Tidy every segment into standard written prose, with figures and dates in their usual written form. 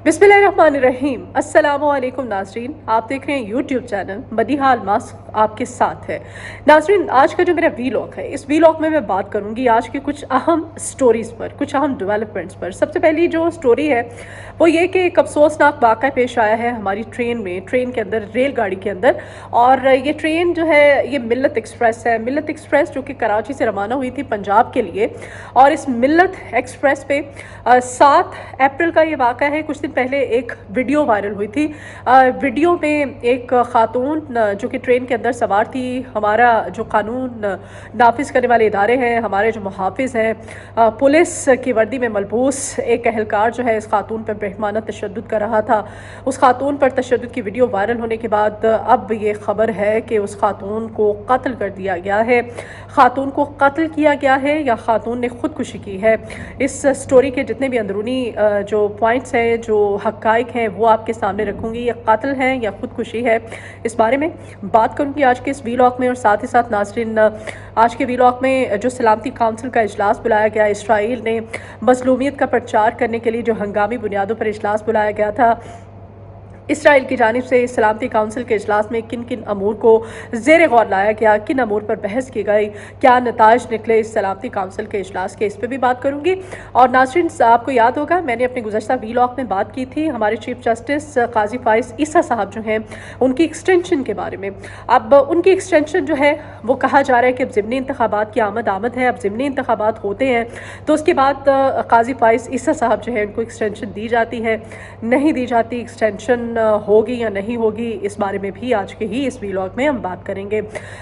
बिस्मिल्लाहिर्रहमानिर्रहीम। अस्सलामुअलैकुम नाज़रीन, आप देख रहे हैं यूट्यूब चैनल मदीहाल मास्क आपके साथ है। नाज़रीन, आज का जो मेरा वीलॉग है, इस वीलॉग में मैं बात करूंगी आज की कुछ अहम स्टोरीज़ पर, कुछ अहम डेवलपमेंट्स पर। सबसे पहली जो स्टोरी है वो ये कि एक अफसोसनाक वाक़या पेश आया है हमारी ट्रेन के अंदर, रेलगाड़ी के अंदर। और ये ट्रेन जो है ये मिल्लत एक्सप्रेस है। मिल्लत एक्सप्रेस जो कि कराची से रवाना हुई थी पंजाब के लिए। और इस मिल्लत एक्सप्रेस पे 7 अप्रैल का ये वाक़या है। कुछ दिन पहले एक वीडियो वायरल हुई थी। वीडियो में एक खातून जो कि ट्रेन के अंदर सवार थी, हमारा जो कानून नाफिज करने वाले इदारे हैं, हमारे जो मुहाफिज हैं, पुलिस की वर्दी में मलबूस एक अहलकार जो है इस खातून पर बेहमाना तशद्दुद कर रहा था। उस खातून पर तशद्दुद की वीडियो वायरल होने के बाद अब ये खबर है कि उस खातून को कत्ल कर दिया गया है। खातून को कत्ल किया गया है या खातून ने खुदकुशी की है। इस स्टोरी के जितने भी अंदरूनी जो पॉइंट्स हैं, जो हक़ाइक़ हैं, वो आपके सामने रखूँगी। ये कत्ल है या खुदकुशी है, इस बारे में बात करूँगी आज के इस वीलॉग में। और साथ ही साथ नाज़रीन, आज के वीलॉग में जो सलामती काउंसिल का इजलास बुलाया गया, इसराइल ने मज़लूमियत का प्रचार करने के लिए जो हंगामी बुनियादों पर इजलास बुलाया गया था, इसराइल की जानिब से सलामती काउंसिल के इजलास में किन किन अमूर को ज़ेर गौर लाया गया, किन अमूर पर बहस की गई, क्या नताइज निकले इस सलामती काउंसिल के इजलास के, इस पर भी बात करूँगी। और नाज़रीन, आपको याद होगा मैंने अपने गुज़श्ता वीलॉग में बात की थी हमारे चीफ जस्टिस काजी फाइज़ ईसा साहब जो हैं उनकी एक्सटेंशन के बारे में। अब उनकी एक्सटेंशन जो है वो कहा जा रहा है कि अब ज़िमनी इंतखाबात की आमद है। अब ज़िमनी इंतखाबात होते हैं तो उसके बाद काजी फाइज़ ईसा साहब जो है उनको एक्सटेंशन दी जाती है, नहीं दी जाती। एक्सटेंशन होगी या नहीं होगी, इस बारे में भी आज के ही इस वीलॉग में हम बात करेंगे।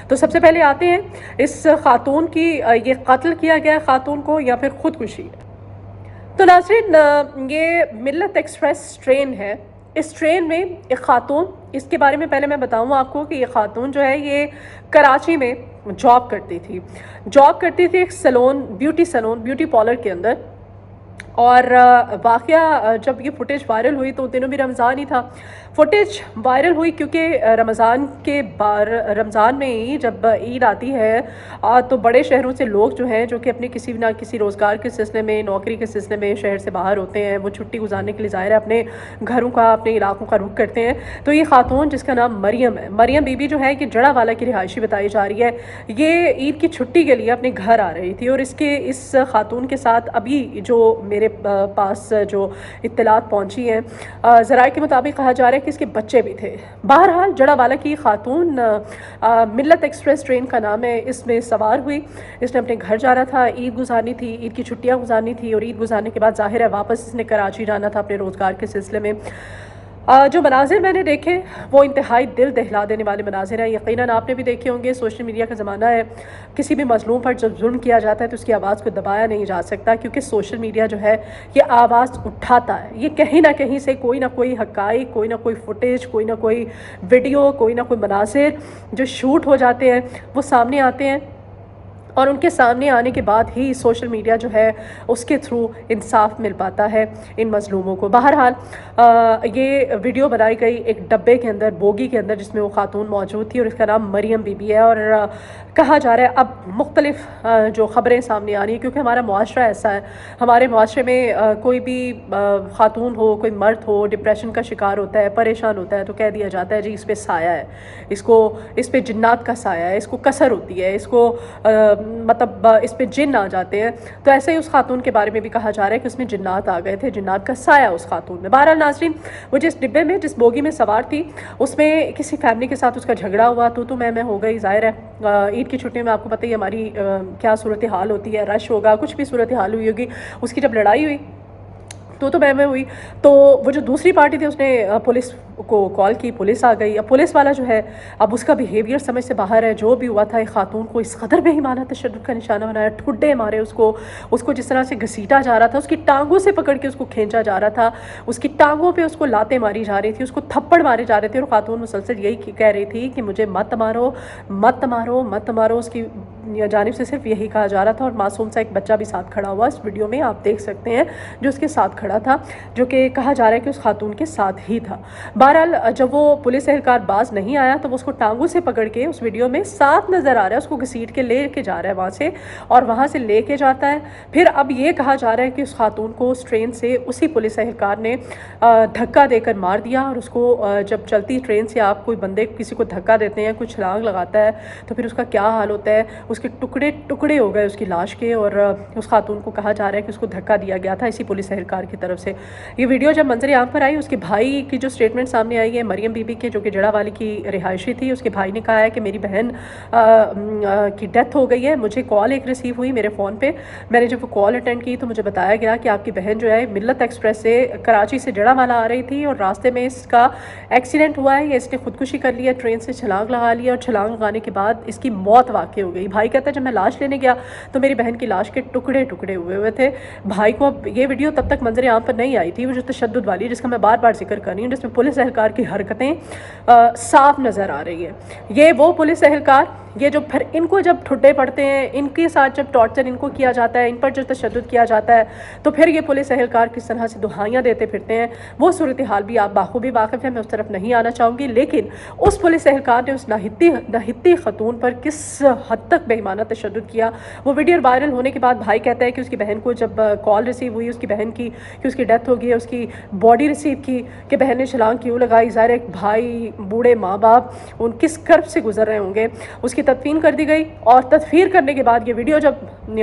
तो सबसे पहले आते हैं इस खातून की, ये कत्ल किया गया खातून को या फिर खुदकुशी है। तो नाज़रीन, ये मिल्लत एक्सप्रेस ट्रेन है। इस ट्रेन में एक खातून, इसके बारे में पहले मैं बताऊँ आपको कि ये खातून जो है ये कराची में जॉब करती थी एक सैलून, ब्यूटी पार्लर के अंदर। और वाक़या जब ये फुटेज वायरल हुई तो उन दिनों भी रमज़ान ही था। फुटेज वायरल हुई क्योंकि रमज़ान में ही जब ईद आती है तो बड़े शहरों से लोग जो हैं, जो कि अपने किसी ना किसी रोज़गार के सिलसिले में, नौकरी के सिलसिले में शहर से बाहर होते हैं, वो छुट्टी गुजारने के लिए ज़ाहिर है अपने घरों का, अपने इलाकों का रुख करते हैं। तो ये खातून जिसका नाम मरियम है, मरियम बीबी जो है कि जड़ावाला की रिहायशी बताई जा रही है, ये ईद की छुट्टी के लिए अपने घर आ रही थी। और इस खातून के साथ अभी जो मेरे पास जो इत्तलात पहुंची हैं, ज़राए के मुताबिक कहा जा रहा है कि इसके बच्चे भी थे। बहरहाल जड़ावाला की खातून, मिल्लत एक्सप्रेस ट्रेन का नाम है, इसमें सवार हुई। इसने अपने घर जाना था, ईद गुजारनी थी, ईद की छुट्टियां गुजारनी थी। और ईद गुजारने के बाद ज़ाहिर है वापस इसने कराची जाना था अपने रोज़गार के सिलसिले में। जो मनाजिर मैंने देखे वो इंतहाई दिल दहला देने वाले मनाजिर हैं। यकीनन आपने भी देखे होंगे, सोशल मीडिया का ज़माना है। किसी भी मज़लूम पर जब जुल्म किया जाता है तो उसकी आवाज़ को दबाया नहीं जा सकता, क्योंकि सोशल मीडिया जो है ये आवाज़ उठाता है। ये कहीं ना कहीं से कोई ना कोई हक़ाइक़, कोई ना कोई फुटेज, कोई ना कोई वीडियो, कोई ना कोई मनाजिर जो शूट हो जाते हैं वो सामने आते हैं। और उनके सामने आने के बाद ही सोशल मीडिया जो है उसके थ्रू इंसाफ मिल पाता है इन मज़लूमों को। बहरहाल ये वीडियो बनाई गई एक डब्बे के अंदर, बोगी के अंदर, जिसमें वो खातून मौजूद थी और इसका नाम मरियम बीबी है। और कहा जा रहा है अब मुख्तलिफ जो ख़बरें सामने आ रही हैं, क्योंकि हमारा मुआशरा ऐसा है, हमारे मुआशरे में कोई भी खातून हो, कोई मर्द हो, डिप्रेशन का शिकार होता है, परेशान होता है तो कह दिया जाता है जी इस पर साया है, इस पर जिन्नात का साया है, इसको कसर होती है, इसको मतलब इस पे जिन आ जाते हैं। तो ऐसे ही उस खातून के बारे में भी कहा जा रहा है कि उसमें जिन्नात आ गए थे, जिन्नात का साया उस खातून में। बहरहाल नाज़रीन, वो जिस डिब्बे में, जिस बोगी में सवार थी, उसमें किसी फैमिली के साथ उसका झगड़ा हुआ, तो मैं हो गई। ज़ाहिर है ईद की छुट्टियों में आपको पता ही हमारी क्या सूरत हाल होती है, रश होगा, कुछ भी सूरत हाल हुई होगी। उसकी जब लड़ाई हुई तो मैं हुई, तो वो जो दूसरी पार्टी थी उसने पुलिस को कॉल की, पुलिस आ गई। अब पुलिस वाला जो है अब उसका बिहेवियर समझ से बाहर है। जो भी हुआ था, एक खातून को इस कदर बेईमाना तशद्दुद का निशाना बनाया, ठुड्डे मारे उसको जिस तरह से घसीटा जा रहा था, उसकी टांगों से पकड़ के उसको खींचा जा रहा था, उसकी टांगों पे उसको लातें मारी जा रही थी, उसको थप्पड़ मारे जा रहे थे। और खातून मुसलसल यही कह रही थी कि मुझे मत मारो, मत मारो, मत मारो। उसकी जानिब से सिर्फ यही कहा जा रहा था, और मासूम सा एक बच्चा भी साथ खड़ा हुआ इस वीडियो में आप देख सकते हैं, जो उसके साथ खड़ा था, जो कि कहा जा रहा है कि उस खातून के साथ ही था। बहरहाल जब वो पुलिस एहलकार बाज नहीं आया तो वो उसको टांगों से पकड़ के उस वीडियो में साथ नज़र आ रहा है, उसको घसीट के ले के जा रहा है वहाँ से, और वहाँ से ले के जाता है। फिर अब ये कहा जा रहा है कि उस खातून को उस ट्रेन से उसी पुलिस एहलकार ने धक्का देकर मार दिया, और उसको जब चलती ट्रेन से आप कोई बंदे किसी को धक्का देते हैं, कुछ छलांग लगाता है, तो फिर उसका क्या हाल होता है, उसके टुकड़े टुकड़े हो गए उसकी लाश के। और उस खातून को कहा जा रहा है कि उसको धक्का दिया गया था इसी पुलिस एहलकार की तरफ से। ये वीडियो जब मंजर आम पर आई, उसके भाई की जो स्टेटमेंट सामने आई है, मरियम बीबी के, जो कि जड़ा वाली की रिहायशी थी, उसके भाई ने कहा है कि मेरी बहन की डेथ हो गई है। मुझे कॉल एक रिसीव हुई मेरे फ़ोन पे, मैंने जब वो कॉल अटेंड की तो मुझे बताया गया कि आपकी बहन जो है मिल्लत एक्सप्रेस से कराची से जड़ा वाला आ रही थी, और रास्ते में इसका एक्सीडेंट हुआ है, या इसने खुदकुशी कर लिया, ट्रेन से छलांग लगा लिया, और छलांग लगाने के बाद इसकी मौत वाक़ई हो गई। भाई कहता है जब मैं लाश लेने गया तो मेरी बहन की लाश के टुकड़े टुकड़े हुए थे। भाई को अब ये वीडियो तब तक मंजर आम पर नहीं आई थी, वो जो तशद्दुद वाली, जिसका मैं बार बार जिक्र कर रही हूँ, जिसमें पुलिस एहलकार की हरकतें साफ नज़र आ रही है। ये वो पुलिस एहलकार, ये जो फिर इनको जब ठुड्डे पड़ते हैं, इनके साथ जब टॉर्चर इनको किया जाता है, इन पर जो तशद्दुद किया जाता है, तो फिर ये पुलिस एहलकार किस तरह से दुहाइयाँ देते फिरते हैं, वो सूरत हाल भी आप बाखूबी वाकिफ़ हैं, मैं उस तरफ नहीं आना चाहूँगी। लेकिन उस पुलिस एहलकार ने उस नाहित्ती खतून पर किस हद तक बेईमाना तशद्दुद किया। वो वीडियो वायरल होने के बाद भाई कहता है कि उसकी बहन को जब कॉल रिसीव हुई उसकी बहन की कि उसकी डेथ हो गई है, उसकी बॉडी रिसीव की कि बहन ने छलांग क्यों लगाई। ज़ाहिर है भाई, बूढ़े माँ बाप, उन किस कर्ब से गुजर रहे होंगे। उसकी तदफीन कर दी गई, और तदफीर करने के बाद ये वीडियो जब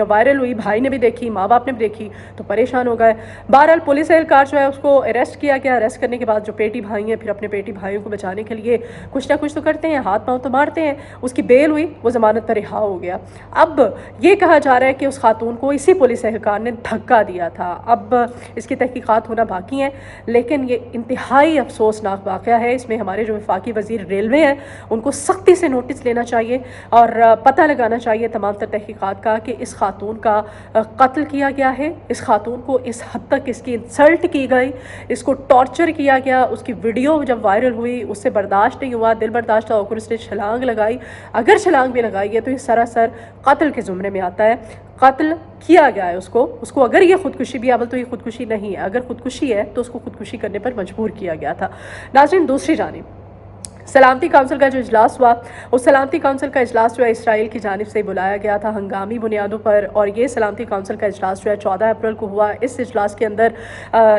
वायरल हुई, भाई ने भी देखी, माँ बाप ने भी देखी, तो परेशान हो गए। बहरहाल पुलिस एहलकार जो है उसको अरेस्ट किया गया। अरेस्ट करने के बाद जो पेटी भाई हैं, फिर अपने पेटी भाइयों को बचाने के लिए कुछ ना कुछ तो करते हैं, हाथ पाँव तो मारते हैं। उसकी बेल हुई, वो ज़मानत पर रिहा हो गया। अब ये कहा जा रहा है कि उस खातून को इसी पुलिस एहलकार ने धक्का दिया था। अब इसकी तहकीकात होना बाकी है, लेकिन ये इंतहाई अफसोसनाक वाक़या है। इसमें हमारे जो वफाकी वज़ीर रेलवे हैं उनको सख्ती से नोटिस लेना चाहिए और पता लगाना चाहिए तमाम तर तहकीकात का कि इस खातून का कत्ल किया गया है, इस खातून को इस हद तक इसकी इंसल्ट की गई, इसको टॉर्चर किया गया। उसकी वीडियो जब वायरल हुई उससे बर्दाश्त नहीं हुआ, दिल बर्दाश्त होकर उसने छलांग लगाई। अगर छलांग भी लगाई है तो ये सरासर कत्ल के ज़ुमरे में आता है। कत्ल किया गया है उसको अगर ये खुदकुशी भी अवल तो ये खुदकुशी नहीं है, अगर खुदकुशी है तो उसको खुदकुशी करने पर मजबूर किया गया था। नाज़रीन, दूसरी जानिब सलामती काउंसिल का जो इजलास हुआ, उस सलामती काउंसिल का इजलास जो है इसराइल की जानिब से बुलाया गया था हंगामी बुनियादों पर, और ये सलामती काउंसिल का इजलास जो है 14 अप्रैल को हुआ। इस इजलास के अंदर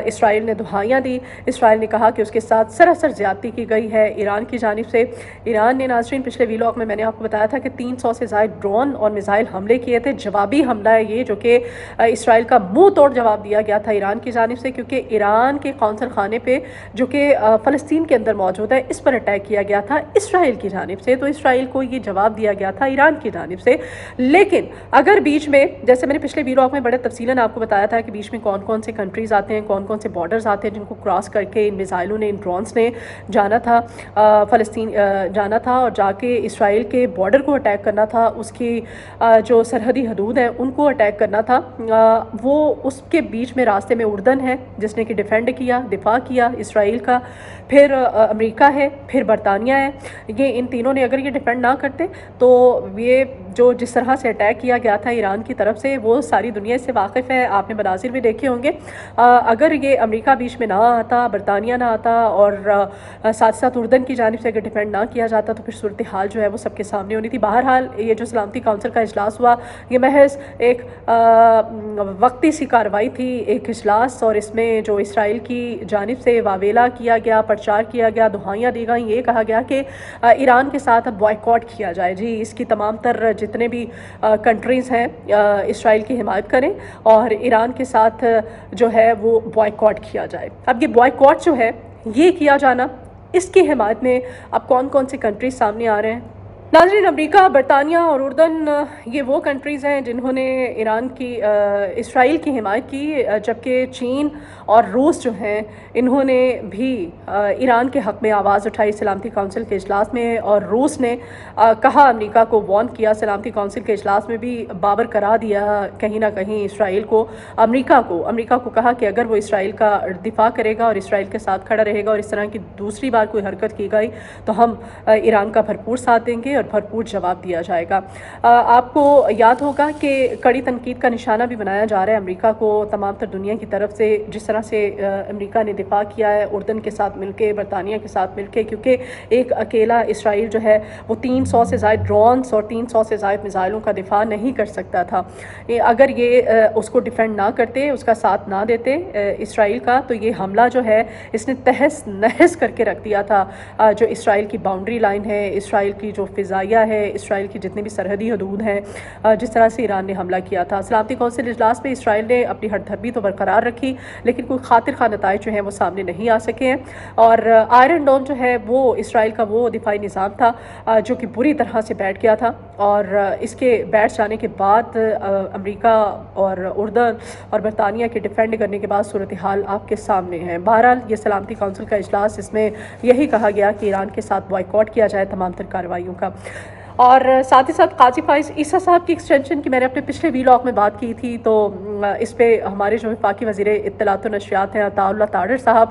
इसराइल ने दुहाइयाँ दी। इसराइल ने कहा कि उसके साथ सरासर ज़्यादती की गई है ईरान की जानिब से। ईरान ने, नाज़रीन, पिछले वीलॉग में मैंने आपको बताया था कि 300 से ज़ायद ड्रोन और मिसाइल हमले किए थे। जवाबी हमला है ये, जो कि इसराइल का मुँह तोड़ जवाब दिया गया था ईरान की जानिब से, क्योंकि ईरान के कौंसल खाने पर जो कि फ़लस्तीन के अंदर मौजूद है, इस पर अटैक किया गया था इसराइल की जानिब से। तो इसराइल को ये जवाब दिया गया था ईरान की जानिब से। लेकिन अगर बीच में, जैसे मैंने पिछले वीलॉग में बड़े तफसीलन आपको बताया था कि बीच में कौन कौन से कंट्रीज़ आते हैं, कौन कौन से बॉर्डर्स आते हैं जिनको क्रॉस करके इन मिसाइलों ने, इन ड्रोन्स ने जाना था, फ़लस्तीन जाना था और जाके इसराइल के बॉर्डर को अटैक करना था, उसकी जो सरहदी हदूद हैं उनको अटैक करना था। वो उसके बीच में रास्ते में उर्दन है जिसने कि डिफेंड किया, दिफा किया इसराइल का, फिर अमेरिका है, फिर बरतानिया है। ये इन तीनों ने अगर ये डिफेंड ना करते तो ये जो जिस तरह से अटैक किया गया था ईरान की तरफ से, वो सारी दुनिया इससे वाकिफ़ है, आपने मनाज़िर भी देखे होंगे। अगर ये अमेरिका बीच में ना आता, बरतानिया ना आता और साथ साथ उर्दन की जानिब से अगर डिफेंड ना किया जाता तो फिर सूरत हाल जो है वो सबके सामने होनी थी। बहरहाल ये जो सलामती काउंसिल का इजलास हुआ, ये महज एक वक्ती सी कार्रवाई थी, एक इजलास, और इसमें जो इसराइल की जानिब से वावेला किया गया, प्रचार किया गया, दुहाइयाँ दी गई, ये कहा गया कि ईरान के साथ अब बॉयकॉट किया जाए। जी, इसकी तमाम तर जितने भी कंट्रीज़ हैं इसराइल की हिमायत करें और ईरान के साथ जो है वो बॉयकॉट किया जाए। अब ये बॉयकॉट जो है ये किया जाना, इसकी हिमायत में अब कौन कौन से कंट्रीज सामने आ रहे हैं। नाज़रीन, अमेरिका, बरतानिया और उर्दन ये वो कंट्रीज़ हैं जिन्होंने ईरान की इसराइल की हिमायत की, जबकि चीन और रूस जो हैं इन्होंने भी ईरान के हक़ में आवाज़ उठाई सलामती काउंसिल के इजलास में। और रूस ने कहा, अमेरिका को वार्न किया सलामती काउंसिल के इजलास में भी, बाबर करा दिया कहीं ना कहीं इसराइल को, अमेरिका को कहा कि अगर वो इसराइल का दिफा करेगा और इसराइल के साथ खड़ा रहेगा और इस तरह की दूसरी बार कोई हरकत की गई तो हम ईरान का भरपूर साथ देंगे और اور بھرپور جواب دیا جائے گا۔ آپ کو یاد ہوگا کہ کڑی تنقید کا نشانہ بھی بنایا جا رہا ہے امریکہ کو تمام تر دنیا کی طرف سے، جس طرح سے امریکہ نے دفاع کیا ہے اردن کے ساتھ مل کے، برطانیہ کے ساتھ مل کے، کیونکہ ایک اکیلا اسرائیل جو ہے وہ 300 سے زائد ڈرونز اور 300 سے زائد میزائلوں کا دفاع نہیں کر سکتا تھا۔ اگر یہ اس کو ڈیفینڈ نہ کرتے، اس کا ساتھ نہ دیتے اسرائیل کا، تو یہ حملہ جو ہے اس نے تہس نہس کر کے رکھ دیا تھا جو اسرائیل کی باؤنڈری لائن ہے، اسرائیل کی جو فضائیہ ہے، اسرائیل کی جتنے بھی سرحدی حدود ہیں، جس طرح سے ایران نے حملہ کیا تھا۔ سلامتی کونسل اجلاس میں اسرائیل نے اپنی ہٹ دھرمی تو برقرار رکھی، لیکن کوئی خاطر خواہ نتائج جو ہیں وہ سامنے نہیں آ سکے ہیں، اور آئرن ڈوم جو ہے وہ اسرائیل کا وہ دفاعی نظام تھا جو کہ بری طرح سے بیٹھ گیا تھا، اور اس کے بیٹھ جانے کے بعد امریکہ اور اردن اور برطانیہ کے ڈیفینڈ کرنے کے بعد صورتحال آپ کے سامنے ہے۔ بہرحال یہ سلامتی کونسل کا اجلاس، اس میں یہی کہا گیا کہ ایران کے ساتھ بائیکاٹ کیا جائے تمام تر کارروائیوں کا، اور ساتھ ہی ساتھ قاضی فائز عیسیٰ صاحب کی ایکسٹینشن کی میں نے اپنے پچھلے ویلاگ میں بات کی تھی، تو اس پہ ہمارے جو وفاقی وزیر اطلاعات و نشریات ہیں عطاء اللہ تاہر صاحب،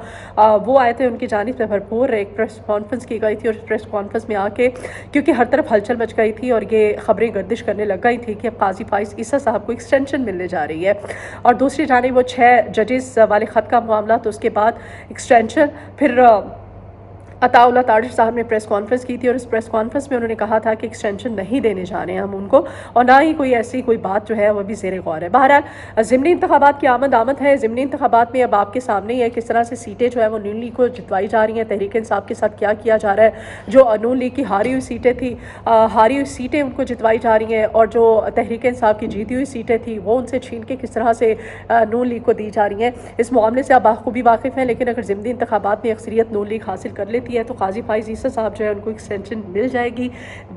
وہ آئے تھے، ان کی جانب سے بھرپور ایک پریس کانفرنس کی گئی تھی، اور اس پریس کانفرنس میں آ کے کیونکہ ہر طرف ہلچل مچ گئی تھی اور یہ خبریں گردش کرنے لگ گئی تھی کہ اب قاضی فائز عیسیٰ صاحب کو ایکسٹینشن ملنے جا رہی ہے، اور دوسری جانب وہ 6 ججز والے خط کا معاملہ، تو اس کے بعد ایکسٹینشن۔ پھر عطاء اللہ تاہر صاحب نے پریس کانفرنس کی تھی، اور اس پریس کانفرنس میں انہوں نے کہا تھا کہ ایکسٹینشن نہیں دینے جانے ہم ان کو، اور نہ ہی کوئی ایسی کوئی بات جو ہے وہ بھی زیر غور ہے۔ بہرحال ضمنی انتخابات کی آمد ہے۔ ضمنی انتخابات میں اب آپ کے سامنے ہی ہے کس طرح سے سیٹیں جو ہے وہ نون لیگ کو جتوائی جا رہی ہیں، تحریک انصاف کے ساتھ کیا کیا جا رہا ہے، جو نون لیگ کی ہاری ہوئی سیٹیں تھیں، ہاری ہوئی سیٹیں ان کو جتوائی جا رہی ہیں، اور جو تحریک انصاف کی جیتی ہوئی سیٹیں تھیں وہ ان سے چھین کے کس طرح سے نون لیگ کو دی جا رہی ہیں۔ اس معاملے سے آپ بخوبی واقف ہیں، لیکن اگر ضمنی انتخابات میں اکثریت نون لیگ حاصل کر لیتی ہے تو قاضی فائز عیسیٰ صاحب جو ہے ان کو ایکسٹینشن مل جائے گی،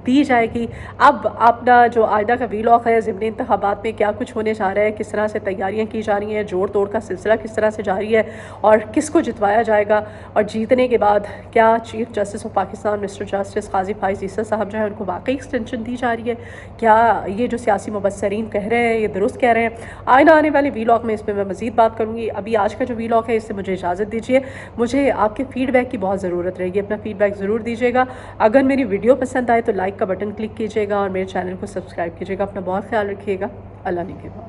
دی جائے گی۔ اب اپنا جو آئندہ کا ویلاگ ہے ضمنی انتخابات میں کیا کچھ ہونے جا رہا ہے، کس طرح سے تیاریاں کی جا رہی ہیں، جوڑ توڑ کا سلسلہ کس طرح سے جاری ہے، اور کس کو جتوایا جائے گا، اور جیتنے کے بعد کیا chief justice of Pakistan mister justice Qazi Faez عیسیٰ صاحب جو ہے ان کو واقعی ایکسٹینشن دی جا رہی ہے، کیا یہ جو سیاسی مبصرین کہہ رہے ہیں یہ درست کہہ رہے ہیں۔ آئندہ آنے والے ویلاگ میں اس پہ میں مزید بات کروں گی۔ ابھی آج کا جو ویلاگ ہے اس سے مجھے اجازت دیجیے، مجھے آپ کے فیڈ بیک کی بہت ضرورت رہے گی، اپنا فیڈ بیک ضرور دیجیے گا۔ اگر میری ویڈیو پسند آئے تو لائک کا بٹن کلک کیجیے گا، اور میرے چینل کو سبسکرائب کیجیے گا۔ اپنا بہت خیال رکھیے گا۔ اللہ نگہبان۔